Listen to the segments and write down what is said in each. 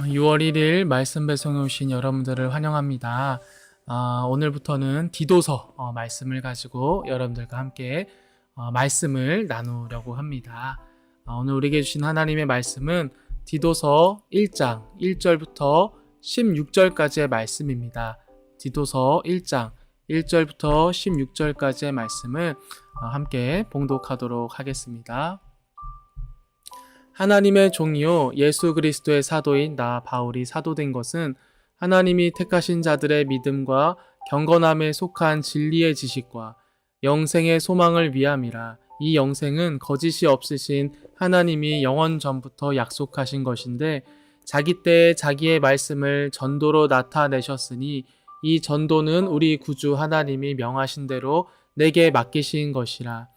6월 1일 말씀 배송에 오신 여러분들을 환영합니다. 오늘부터는 디도서 말씀을 가지고 여러분들과 함께 말씀을 나누려고 합니다. 오늘 우리에게 주신 하나님의 말씀은 디도서 1장 1절부터 16절까지의 말씀입니다. 디도서 1장 1절부터 16절까지의 말씀을 함께 봉독하도록 하겠습니다. 하나님의 종이요 예수 그리스도의 사도인 나 바울이 사도된 것은 하나님이 택하신 자들의 믿음과 경건함에 속한 진리의 지식과 영생의 소망을 위함이라. 이 영생은 거짓이 없으신 하나님이 영원 전부터 약속하신 것인데 자기 때에 자기의 말씀을 전도로 나타내셨으니 이 전도는 우리 구주 하나님이 명하신 대로 내게 맡기신 것이라.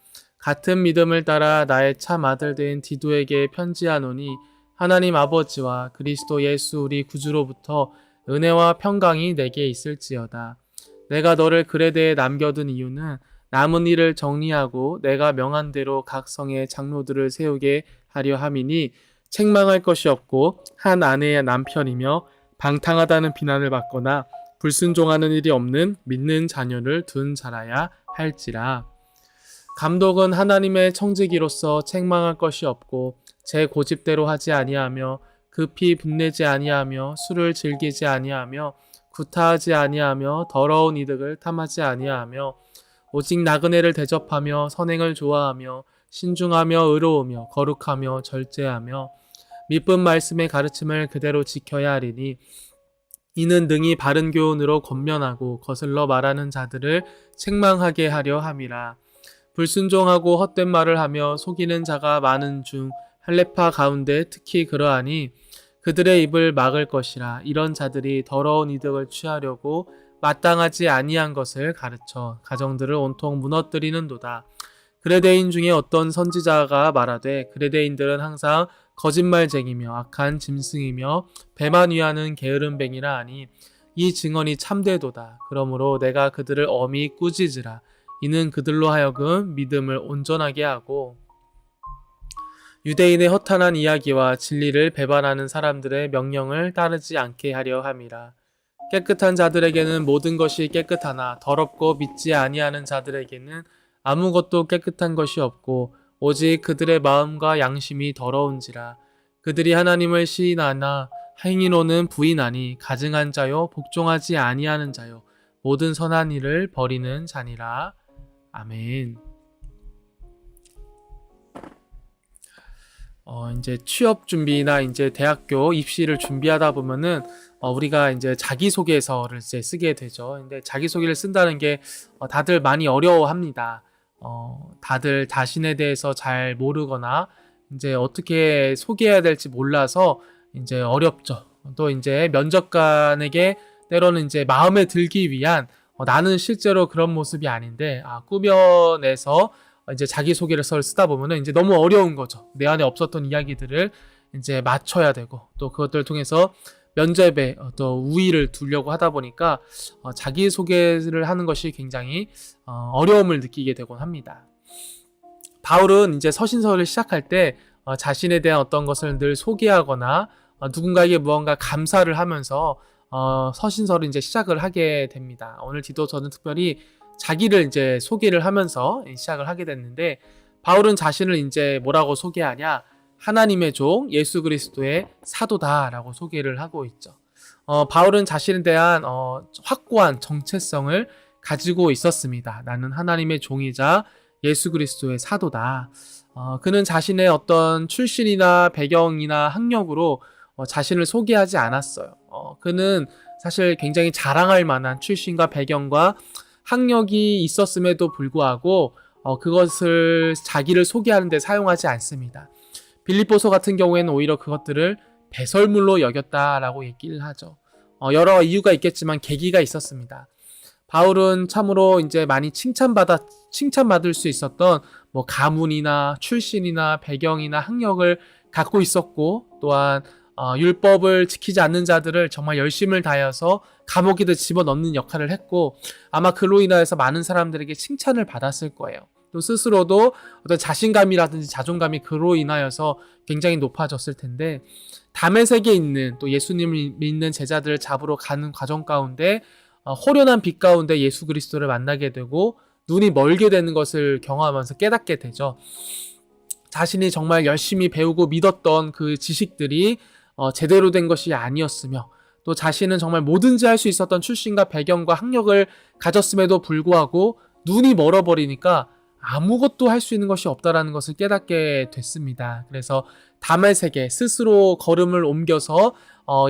같은 믿음을 따라 나의 참 아들 된 디도에게 편지하노니 하나님 아버지와 그리스도 예수 우리 구주로부터 은혜와 평강이 내게 있을지어다. 내가 너를 그레데에 남겨둔 이유는 남은 일을 정리하고 내가 명한 대로 각 성의 장로들을 세우게 하려 함이니 책망할 것이 없고 한 아내의 남편이며 방탕하다는 비난을 받거나 불순종하는 일이 없는 믿는 자녀를 둔 자라야 할지라. 감독은 하나님의 청지기로서 책망할 것이 없고 제 고집대로 하지 아니하며 급히 분내지 아니하며 술을 즐기지 아니하며 구타하지 아니하며 더러운 이득을 탐하지 아니하며 오직 나그네를 대접하며 선행을 좋아하며 신중하며 의로우며 거룩하며 절제하며 미쁜 말씀의 가르침을 그대로 지켜야 하리니 이는 능히 바른 교훈으로 권면하고 거슬러 말하는 자들을 책망하게 하려 함이라. 불순종하고 헛된 말을 하며 속이는 자가 많은 중 할례파 가운데 특히 그러하니 그들의 입을 막을 것이라. 이런 자들이 더러운 이득을 취하려고 마땅하지 아니한 것을 가르쳐 가정들을 온통 무너뜨리는도다. 그레데인 중에 어떤 선지자가 말하되 그레데인들은 항상 거짓말쟁이며 악한 짐승이며 배만 위하는 게으름뱅이라 하니 이 증언이 참되도다. 그러므로 내가 그들을 엄히 꾸짖으라. 이는 그들로 하여금 믿음을 온전하게 하고 유대인의 허탄한 이야기와 진리를 배반하는 사람들의 명령을 따르지 않게 하려 함이라. 깨끗한 자들에게는 모든 것이 깨끗하나 더럽고 믿지 아니하는 자들에게는 아무것도 깨끗한 것이 없고 오직 그들의 마음과 양심이 더러운지라. 그들이 하나님을 시인하나 행위로는 부인하니 가증한 자요 복종하지 아니하는 자요 모든 선한 일을 버리는 자니라. 아멘. 이제 취업 준비나 이제 대학교 입시를 준비하다 보면은 우리가 이제 자기소개서를 이제 쓰게 되죠. 근데 자기소개를 쓴다는 게 다들 많이 어려워합니다. 다들 자신에 대해서 잘 모르거나 이제 어떻게 소개해야 될지 몰라서 이제 어렵죠. 또 이제 면접관에게 때로는 이제 마음에 들기 위한 나는 실제로 그런 모습이 아닌데 꾸며내서 이제 자기소개서를 쓰다 보면은 이제 너무 어려운 거죠. 내 안에 없었던 이야기들을 이제 맞춰야 되고 또 그것들을 통해서 면접에 또 우위를 두려고 하다 보니까 자기소개를 하는 것이 굉장히 어려움을 느끼게 되곤 합니다. 바울은 이제 서신서를 시작할 때 자신에 대한 어떤 것을 늘 소개하거나 누군가에게 무언가 감사를 하면서 서신서를 이제 시작을 하게 됩니다. 오늘 디도서는 특별히 자기를 이제 소개를 하면서 시작을 하게 됐는데 바울은 자신을 이제 뭐라고 소개하냐? 하나님의 종 예수 그리스도의 사도다라고 소개를 하고 있죠. 바울은 자신에 대한 확고한 정체성을 가지고 있었습니다. 나는 하나님의 종이자 예수 그리스도의 사도다. 그는 자신의 어떤 출신이나 배경이나 학력으로 자신을 소개하지 않았어요. 그는 사실 굉장히 자랑할 만한 출신과 배경과 학력이 있었음에도 불구하고 그것을 자기를 소개하는 데 사용하지 않습니다. 빌립보서 같은 경우에는 오히려 그것들을 배설물로 여겼다라고 얘기를 하죠. 여러 이유가 있겠지만 계기가 있었습니다. 바울은 참으로 이제 많이 칭찬받을 수 있었던 뭐 가문이나 출신이나 배경이나 학력을 갖고 있었고 또한 율법을 지키지 않는 자들을 정말 열심을 다해서 감옥에도 집어넣는 역할을 했고 아마 그로 인하여서 많은 사람들에게 칭찬을 받았을 거예요. 또 스스로도 어떤 자신감이라든지 자존감이 그로 인하여서 굉장히 높아졌을 텐데, 다메섹에 있는 또 예수님을 믿는 제자들을 잡으러 가는 과정 가운데 호련한 빛 가운데 예수 그리스도를 만나게 되고 눈이 멀게 되는 것을 경험하면서 깨닫게 되죠. 자신이 정말 열심히 배우고 믿었던 그 지식들이 제대로 된 것이 아니었으며, 또 자신은 정말 뭐든지 할 수 있었던 출신과 배경과 학력을 가졌음에도 불구하고 눈이 멀어버리니까 아무것도 할 수 있는 것이 없다라는 것을 깨닫게 됐습니다. 그래서 다메섹에 스스로 걸음을 옮겨서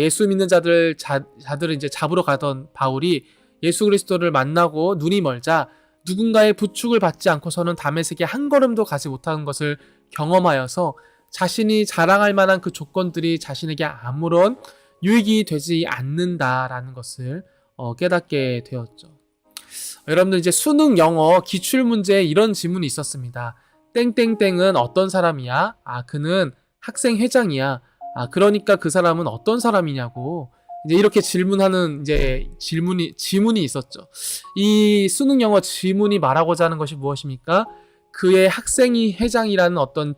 예수 믿는 자들을 이제 잡으러 가던 바울이 예수 그리스도를 만나고 눈이 멀자 누군가의 부축을 받지 않고서는 다메섹에 한 걸음도 가지 못하는 것을 경험하여서 자신이 자랑할 만한 그 조건들이 자신에게 아무런 유익이 되지 않는다라는 것을 깨닫게 되었죠. 여러분들 이제 수능 영어 기출문제에 이런 질문이 있었습니다. 땡땡땡은 어떤 사람이야? 그는 학생회장이야. 그러니까 그 사람은 어떤 사람이냐고. 이제 이렇게 질문하는 지문이 있었죠. 이 수능 영어 지문이 말하고자 하는 것이 무엇입니까? 그의 학생이 회장이라는 어떤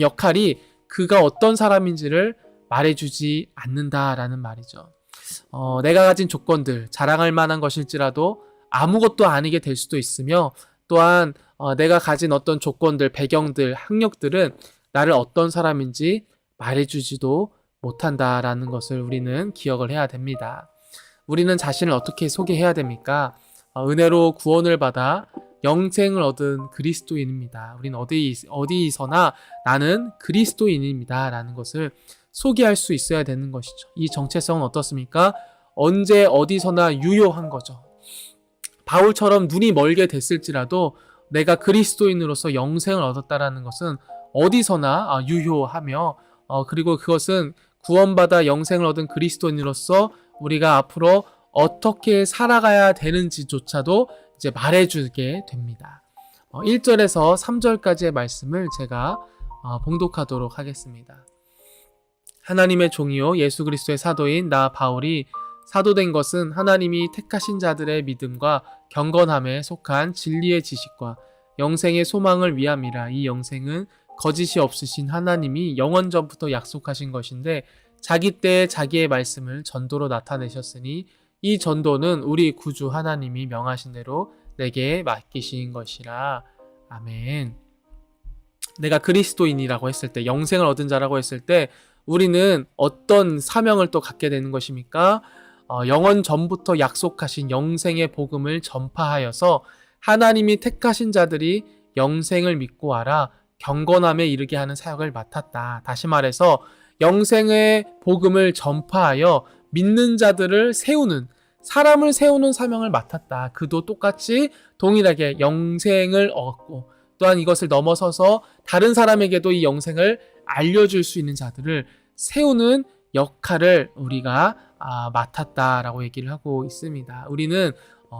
역할이 그가 어떤 사람인지를 말해주지 않는다라는 말이죠. 내가 가진 조건들, 자랑할 만한 것일지라도 아무것도 아니게 될 수도 있으며, 또한 내가 가진 어떤 조건들, 배경들, 학력들은 나를 어떤 사람인지 말해주지도 못한다라는 것을 우리는 기억을 해야 됩니다. 우리는 자신을 어떻게 소개해야 됩니까? 은혜로 구원을 받아 영생을 얻은 그리스도인입니다. 우리는 어디서나 나는 그리스도인입니다 라는 것을 소개할 수 있어야 되는 것이죠. 이 정체성은 어떻습니까? 언제 어디서나 유효한 거죠. 바울처럼 눈이 멀게 됐을지라도 내가 그리스도인으로서 영생을 얻었다라는 것은 어디서나 유효하며, 그리고 그것은 구원받아 영생을 얻은 그리스도인으로서 우리가 앞으로 어떻게 살아가야 되는지조차도 이제 말해주게 됩니다. 1절에서 3절까지의 말씀을 제가 봉독하도록 하겠습니다. 하나님의 종이요 예수 그리스도의 사도인 나 바울이 사도된 것은 하나님이 택하신 자들의 믿음과 경건함에 속한 진리의 지식과 영생의 소망을 위함이라. 이 영생은 거짓이 없으신 하나님이 영원 전부터 약속하신 것인데 자기 때에 자기의 말씀을 전도로 나타내셨으니 이 전도는 우리 구주 하나님이 명하신 대로 내게 맡기신 것이라. 아멘. 내가 그리스도인이라고 했을 때, 영생을 얻은 자라고 했을 때 우리는 어떤 사명을 또 갖게 되는 것입니까? 영원 전부터 약속하신 영생의 복음을 전파하여서 하나님이 택하신 자들이 영생을 믿고 알아 경건함에 이르게 하는 사역을 맡았다. 다시 말해서 영생의 복음을 전파하여 믿는 자들을 세우는, 사람을 세우는 사명을 맡았다. 그도 똑같이 동일하게 영생을 얻고 또한 이것을 넘어서서 다른 사람에게도 이 영생을 알려줄 수 있는 자들을 세우는 역할을 우리가 맡았다라고 얘기를 하고 있습니다. 우리는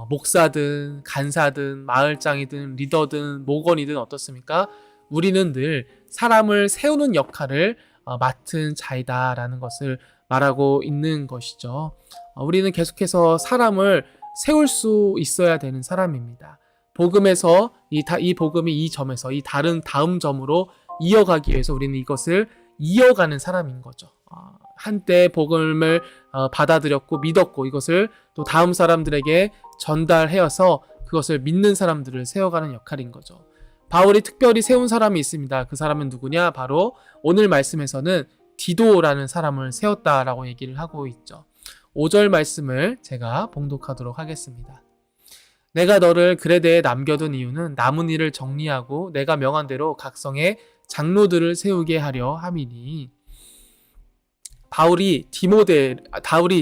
목사든 간사든 마을장이든 리더든 목원이든 어떻습니까? 우리는 늘 사람을 세우는 역할을 맡은 자이다라는 것을 말하고 있는 것이죠. 우리는 계속해서 사람을 세울 수 있어야 되는 사람입니다. 복음에서 이 복음이 이 점에서 이 다음 점으로 이어가기 위해서 우리는 이것을 이어가는 사람인 거죠. 한때 복음을 받아들였고 믿었고 이것을 또 다음 사람들에게 전달해서 그것을 믿는 사람들을 세워가는 역할인 거죠. 바울이 특별히 세운 사람이 있습니다. 그 사람은 누구냐? 바로 오늘 말씀에서는 디도라는 사람을 세웠다라고 얘기를 하고 있죠. 5절 말씀을 제가 봉독하도록 하겠습니다. 내가 너를 그레데에 남겨둔 이유는 남은 일을 정리하고 내가 명한 대로 각 성에 장로들을 세우게 하려 함이니. 바울이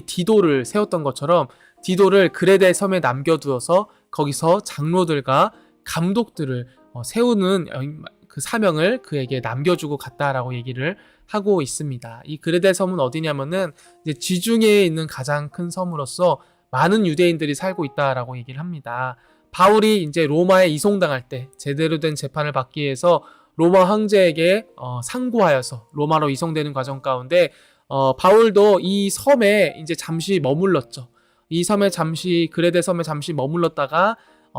디도를 세웠던 것처럼 디도를 그레데 섬에 남겨두어서 거기서 장로들과 감독들을 세우는 그 사명을 그에게 남겨주고 갔다라고 얘기를 하고 있습니다. 이 그레데 섬은 어디냐면은 이제 지중해에 있는 가장 큰 섬으로서 많은 유대인들이 살고 있다라고 얘기를 합니다. 바울이 이제 로마에 이송당할 때 제대로 된 재판을 받기 위해서 로마 황제에게 상고하여서 로마로 이송되는 과정 가운데 바울도 이 섬에 이제 잠시 머물렀죠. 이 섬에 그레데 섬에 잠시 머물렀다가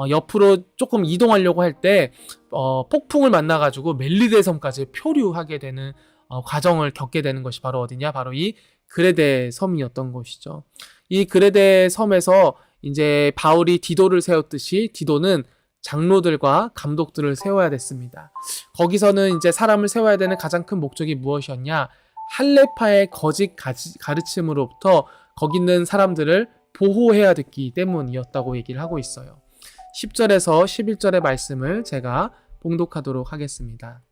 옆으로 조금 이동하려고 할 때 폭풍을 만나가지고 멜리데 섬까지 표류하게 되는 과정을 겪게 되는 것이 바로 어디냐? 바로 이 그레데 섬이었던 것이죠. 이 그레데 섬에서 이제 바울이 디도를 세웠듯이 디도는 장로들과 감독들을 세워야 됐습니다. 거기서는 이제 사람을 세워야 되는 가장 큰 목적이 무엇이었냐? 할레파의 거짓 가르침으로부터 거기 있는 사람들을 보호해야 됐기 때문이었다고 얘기를 하고 있어요. 10절에서 11절의 말씀을 제가 봉독하도록 하겠습니다.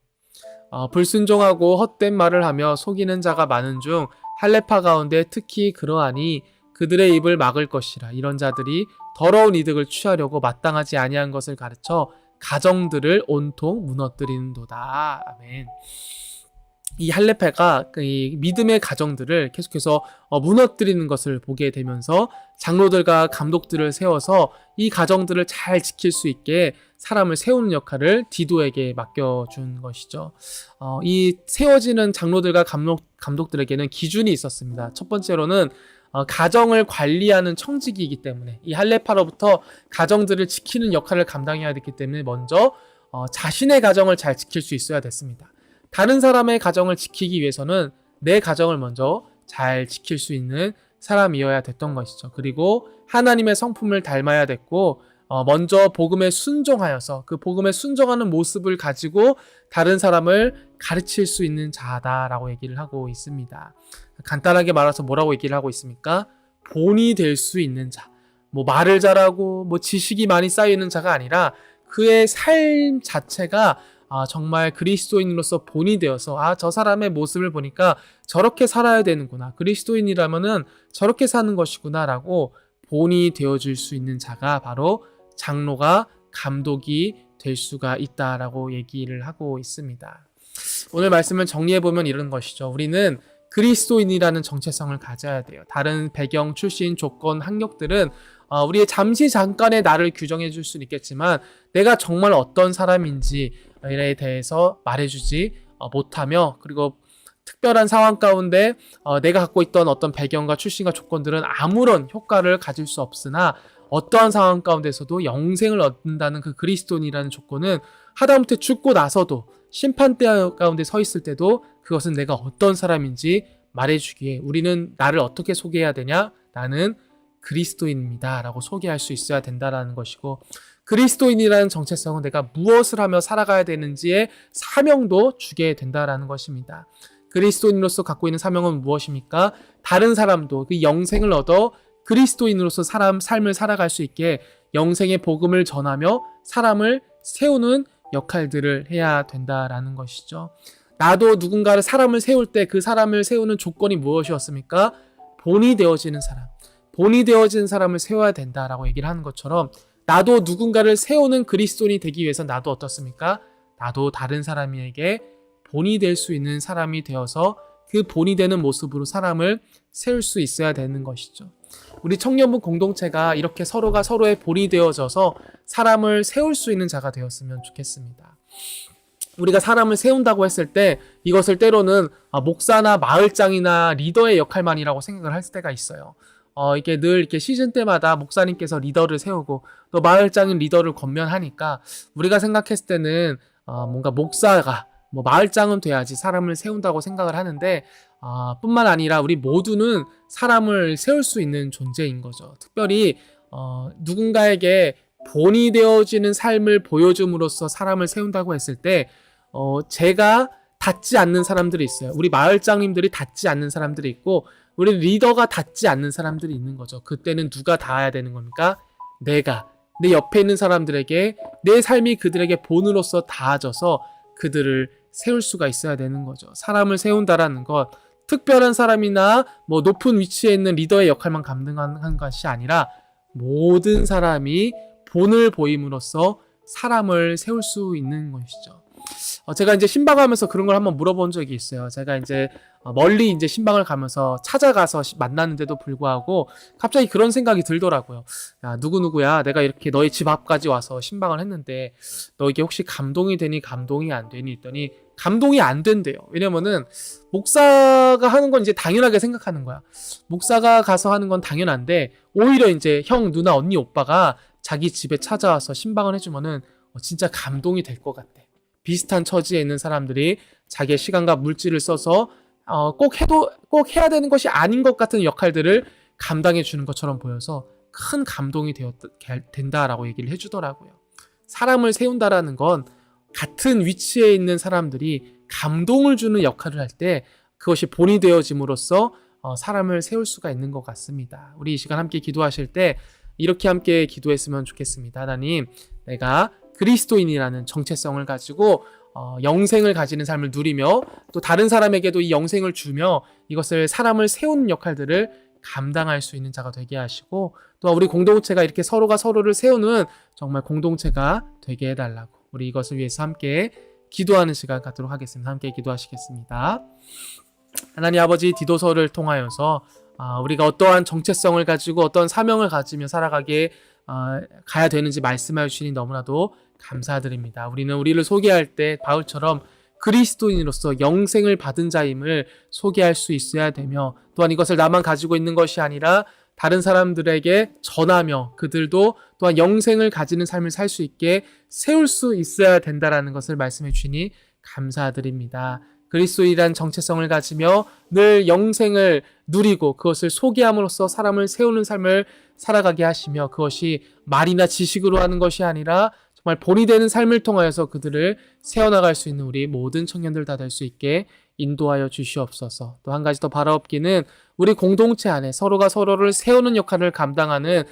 불순종하고 헛된 말을 하며 속이는 자가 많은 중 할레파 가운데 특히 그러하니 그들의 입을 막을 것이라. 이런 자들이 더러운 이득을 취하려고 마땅하지 아니한 것을 가르쳐 가정들을 온통 무너뜨리는도다. 아멘. 이 할레파가 이 믿음의 가정들을 계속해서 무너뜨리는 것을 보게 되면서 장로들과 감독들을 세워서 이 가정들을 잘 지킬 수 있게 사람을 세우는 역할을 디도에게 맡겨준 것이죠. 이 세워지는 장로들과 감독들에게는 기준이 있었습니다. 첫 번째로는 가정을 관리하는 청직이기 때문에 이 할레파로부터 가정들을 지키는 역할을 감당해야 됐기 때문에 먼저 자신의 가정을 잘 지킬 수 있어야 됐습니다. 다른 사람의 가정을 지키기 위해서는 내 가정을 먼저 잘 지킬 수 있는 사람이어야 됐던 것이죠. 그리고 하나님의 성품을 닮아야 됐고 먼저 복음에 순종하여서 그 복음에 순종하는 모습을 가지고 다른 사람을 가르칠 수 있는 자다라고 얘기를 하고 있습니다. 간단하게 말해서 뭐라고 얘기를 하고 있습니까? 본이 될 수 있는 자. 말을 잘하고 지식이 많이 쌓이는 자가 아니라 그의 삶 자체가 정말 그리스도인으로서 본이 되어서 저 사람의 모습을 보니까 저렇게 살아야 되는구나. 그리스도인이라면은 저렇게 사는 것이구나 라고 본이 되어줄 수 있는 자가 바로 장로가 감독이 될 수가 있다라고 얘기를 하고 있습니다. 오늘 말씀을 정리해보면 이런 것이죠. 우리는 그리스도인이라는 정체성을 가져야 돼요. 다른 배경, 출신, 조건, 학력들은 우리의 잠시 잠깐의 나를 규정해 줄 수는 있겠지만 내가 정말 어떤 사람인지에 대해서 말해주지 못하며 그리고 특별한 상황 가운데 내가 갖고 있던 어떤 배경과 출신과 조건들은 아무런 효과를 가질 수 없으나 어떠한 상황 가운데서도 영생을 얻는다는 그 그리스도인이라는 조건은 하다못해 죽고 나서도 심판대 가운데 서 있을 때도 그것은 내가 어떤 사람인지 말해주기에 우리는 나를 어떻게 소개해야 되냐? 나는 그리스도인입니다 라고 소개할 수 있어야 된다라는 것이고 그리스도인이라는 정체성은 내가 무엇을 하며 살아가야 되는지의 사명도 주게 된다라는 것입니다. 그리스도인으로서 갖고 있는 사명은 무엇입니까? 다른 사람도 그 영생을 얻어 그리스도인으로서 삶을 살아갈 수 있게 영생의 복음을 전하며 사람을 세우는 역할들을 해야 된다라는 것이죠. 나도 누군가를 사람을 세울 때 그 사람을 세우는 조건이 무엇이었습니까? 본이 되어지는 사람. 본이 되어지는 사람을 세워야 된다라고 얘기를 하는 것처럼 나도 누군가를 세우는 그리스도인이 되기 위해서 나도 어떻습니까? 나도 다른 사람에게 본이 될 수 있는 사람이 되어서 그 본이 되는 모습으로 사람을 세울 수 있어야 되는 것이죠. 우리 청년부 공동체가 이렇게 서로가 서로의 본이 되어져서 사람을 세울 수 있는 자가 되었으면 좋겠습니다. 우리가 사람을 세운다고 했을 때 이것을 때로는 목사나 마을장이나 리더의 역할만이라고 생각을 할 때가 있어요. 이게 늘 이렇게 시즌 때마다 목사님께서 리더를 세우고 또 마을장인 리더를 권면하니까 우리가 생각했을 때는 뭔가 목사가 마을장은 돼야지 사람을 세운다고 생각을 하는데 뿐만 아니라 우리 모두는 사람을 세울 수 있는 존재인 거죠. 특별히 누군가에게 본이 되어지는 삶을 보여줌으로써 사람을 세운다고 했을 때 제가 닿지 않는 사람들이 있어요. 우리 마을장님들이 닿지 않는 사람들이 있고 우리 리더가 닿지 않는 사람들이 있는 거죠. 그때는 누가 닿아야 되는 겁니까? 내가 내 옆에 있는 사람들에게 내 삶이 그들에게 본으로서 닿아져서 그들을 세울 수가 있어야 되는 거죠. 사람을 세운다라는 것 특별한 사람이나 높은 위치에 있는 리더의 역할만 감당하는 것이 아니라 모든 사람이 본을 보임으로써 사람을 세울 수 있는 것이죠. 제가 이제 신방하면서 그런 걸 한번 물어본 적이 있어요. 제가 이제 멀리 이제 신방을 가면서 찾아가서 만났는데도 불구하고 갑자기 그런 생각이 들더라고요. 야, 누구누구야. 내가 이렇게 너희 집 앞까지 와서 신방을 했는데 너 이게 혹시 감동이 되니 감동이 안 되니 했더니 감동이 안 된대요. 왜냐면은 목사가 하는 건 이제 당연하게 생각하는 거야. 목사가 가서 하는 건 당연한데 오히려 이제 형, 누나, 언니, 오빠가 자기 집에 찾아와서 신방을 해주면은 진짜 감동이 될 것 같아. 비슷한 처지에 있는 사람들이 자기의 시간과 물질을 써서 꼭 해야 되는 것이 아닌 것 같은 역할들을 감당해 주는 것처럼 보여서 큰 감동이 된다라고 얘기를 해주더라고요. 사람을 세운다라는 건 같은 위치에 있는 사람들이 감동을 주는 역할을 할 때 그것이 본이 되어짐으로써 사람을 세울 수가 있는 것 같습니다. 우리 이 시간 함께 기도하실 때 이렇게 함께 기도했으면 좋겠습니다. 하나님, 내가 그리스도인이라는 정체성을 가지고 영생을 가지는 삶을 누리며 또 다른 사람에게도 이 영생을 주며 이것을 사람을 세우는 역할들을 감당할 수 있는 자가 되게 하시고 또 우리 공동체가 이렇게 서로가 서로를 세우는 정말 공동체가 되게 해달라고 우리 이것을 위해서 함께 기도하는 시간 갖도록 하겠습니다. 함께 기도하시겠습니다. 하나님 아버지, 디도서를 통하여서 우리가 어떠한 정체성을 가지고 어떤 사명을 가지며 살아가게 가야 되는지 말씀하여 주시니 너무나도 감사드립니다. 우리는 우리를 소개할 때 바울처럼 그리스도인으로서 영생을 받은 자임을 소개할 수 있어야 되며 또한 이것을 나만 가지고 있는 것이 아니라 다른 사람들에게 전하며 그들도 또한 영생을 가지는 삶을 살 수 있게 세울 수 있어야 된다라는 것을 말씀해 주시니 감사드립니다. 그리스도인이란 정체성을 가지며 늘 영생을 누리고 그것을 소개함으로써 사람을 세우는 삶을 살아가게 하시며 그것이 말이나 지식으로 하는 것이 아니라 정말 본이 되는 삶을 통하여서 그들을 세워나갈 수 있는 우리 모든 청년들 다 될 수 있게 인도하여 주시옵소서. 또 한 가지 더 바라옵기는 우리 공동체 안에 서로가 서로를 세우는 역할을 감당하는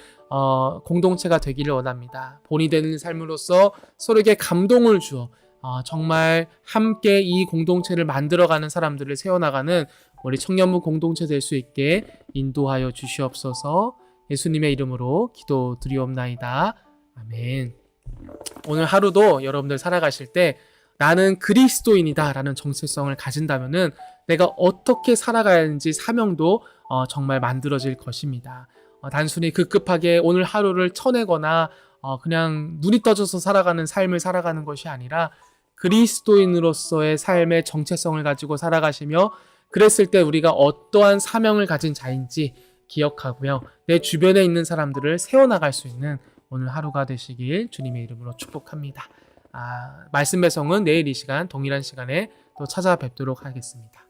공동체가 되기를 원합니다. 본이 되는 삶으로써 서로에게 감동을 주어 정말 함께 이 공동체를 만들어가는 사람들을 세워나가는 우리 청년부 공동체 될 수 있게 인도하여 주시옵소서. 예수님의 이름으로 기도드리옵나이다. 아멘. 오늘 하루도 여러분들 살아가실 때 나는 그리스도인이다 라는 정체성을 가진다면은 내가 어떻게 살아가야 하는지 사명도 정말 만들어질 것입니다. 단순히 급급하게 오늘 하루를 쳐내거나 그냥 눈이 떠져서 살아가는 삶을 살아가는 것이 아니라 그리스도인으로서의 삶의 정체성을 가지고 살아가시며 그랬을 때 우리가 어떠한 사명을 가진 자인지 기억하고요. 내 주변에 있는 사람들을 세워나갈 수 있는 오늘 하루가 되시길 주님의 이름으로 축복합니다. 말씀 배송은 내일 이 시간 동일한 시간에 또 찾아뵙도록 하겠습니다.